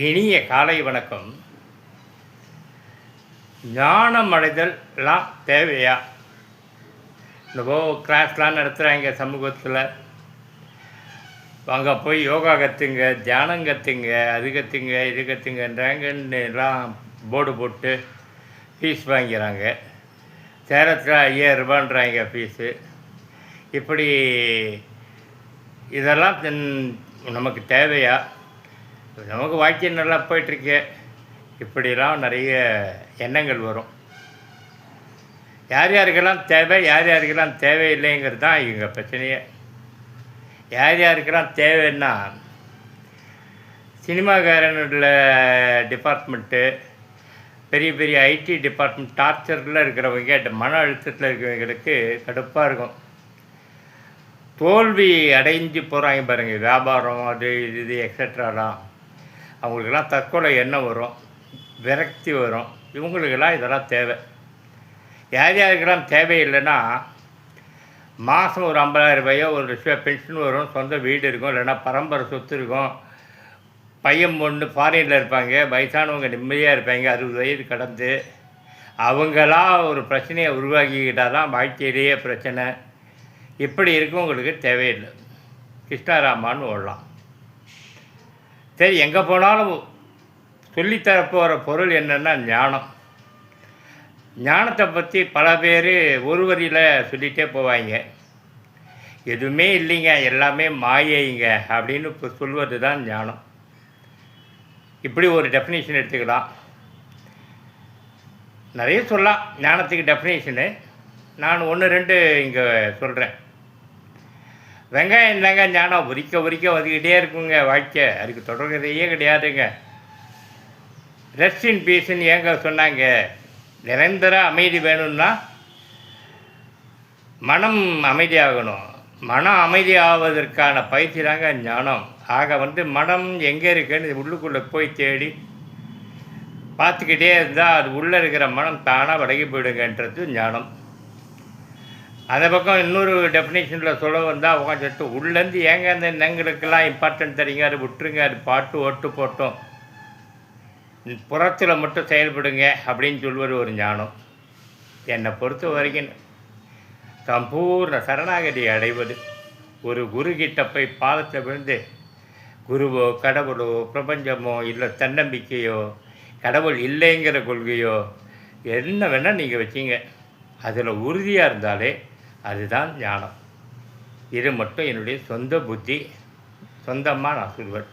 இனிய காலை வணக்கம். ஞானம் அடைதல்லாம் தேவையா? இந்த கிளாஸ்லாம் நடத்துகிறாங்க சமூகத்தில். அங்கே போய் யோகா கற்றுங்க, தியானம் கற்றுங்க, அது கற்றுங்க, இது கற்றுங்கன்றாங்கன்னு எல்லாம் போர்டு போட்டு ஃபீஸ் வாங்கிறாங்க. சேலத்தில் 5000 ரூபான்றாங்க ஃபீஸு. இப்படி இதெல்லாம் நமக்கு தேவையா? நமக்கு வாழ்க்கை நல்லா போயிட்டுருக்கு. இப்படிலாம் நிறைய எண்ணங்கள் வரும். யார் யாருக்கெல்லாம் தேவை, யார் யாருக்கெல்லாம் தேவையில்லைங்கிறது தான் இவங்க பிரச்சனையே. யார் யாருக்கெல்லாம் தேவைன்னா, சினிமாக்காரனுடைய டிபார்ட்மெண்ட்டு, பெரிய பெரிய ஐடி டிபார்ட்மெண்ட் டார்ச்சரில் இருக்கிறவங்க, மன அழுத்தத்தில் இருக்கிறவங்களுக்கு கடுப்பாக இருக்கும். தோல்வி அடைஞ்சு போகிறாங்க பாருங்கள், வியாபாரம் அது இது எக்ஸட்ராலாம். அவங்களுக்கெல்லாம் தற்கொலை எண்ணம் வரும், விரக்தி வரும். இவங்களுக்கெல்லாம் இதெல்லாம் தேவை. யார் யாருக்கெல்லாம் தேவையில்லைன்னா, மாதம் ஒரு 50,000 ரூபாயோ ஒரு லட்சம் பென்ஷன் வரும், சொந்த வீடு இருக்கும், இல்லைன்னா பரம்பரை சொத்து இருக்கும், பையன் பொண்ணு ஃபாரினில் இருப்பாங்க, வயசானவங்க நிம்மதியாக இருப்பாங்க, 60 வயது கடந்து. அவங்களாம் ஒரு பிரச்சனையை உருவாக்கிக்கிட்டால் தான் வாழ்க்கையிலேயே பிரச்சனை. இப்படி இருக்கவங்களுக்கு தேவையில்லை. கிருஷ்ணாராமான்னு ஓடலாம். சரி, எங்கே போனாலும் சொல்லித்தரப்போகிற பொருள் என்னென்னா ஞானம். ஞானத்தை பற்றி பல பேர் ஒரு வரியில் சொல்லிகிட்டே போவாங்க. எதுவுமே இல்லைங்க, எல்லாமே மாயைங்க அப்படின்னு இப்போ சொல்வது தான் ஞானம். இப்படி ஒரு டெஃபினேஷன் எடுத்துக்கலாம். நிறைய சொல்லலாம் ஞானத்துக்கு டெஃபினேஷனு. நான் 1-2 இங்கே சொல்கிறேன். வெங்காயம் தாங்க ஞானம். உரிக்க வந்துக்கிட்டே இருக்குங்க வாழ்க்கை. அதுக்கு தொடர்கிறதையே கிடையாதுங்க. ரெஸ்ட் இன் பீஸ்ன்னு ஏங்க சொன்னாங்க? நிரந்தர அமைதி வேணும்னா மனம் அமைதியாகணும். மனம் அமைதியாவதற்கான பயிற்சி தாங்க ஞானம். ஆக மனம் எங்கே இருக்குன்னு உள்ளுக்குள்ளே போய் தேடி பார்த்துக்கிட்டே இருந்தால் அது உள்ளே இருக்கிற மனம் தானாக விலகி போயிடுங்கன்றது ஞானம். அந்த பக்கம் இன்னொரு டெஃபினேஷனில் சொல்ல வந்தால் உட்காந்துட்டு உள்ளேருந்து ஏங்க அந்த எண்ணங்களுக்கெல்லாம் இம்பார்ட்டன்ட் தரீங்க, அது விட்டுருங்க, அது பாட்டு ஓட்டு போட்டோம், புறத்தில் மட்டும் செயல்படுங்க அப்படின்னு சொல்வது ஒரு ஞானம். என்னை பொறுத்த வரைக்கும் சம்பூர்ண சரணாகதி அடைவது, ஒரு குருக்கிட்ட போய் பாதத்தை விழுந்து, குருவோ கடவுளோ பிரபஞ்சமோ இல்லை தன்னம்பிக்கையோ கடவுள் இல்லைங்கிற கொள்கையோ என்ன வேணால் நீங்கள் வச்சிங்க, அதில் உறுதியாக இருந்தாலே அதுதான் ஞானம். இது மட்டும் என்னுடைய சொந்த புத்தி, சொந்தமாக நான் சொல்வேன்.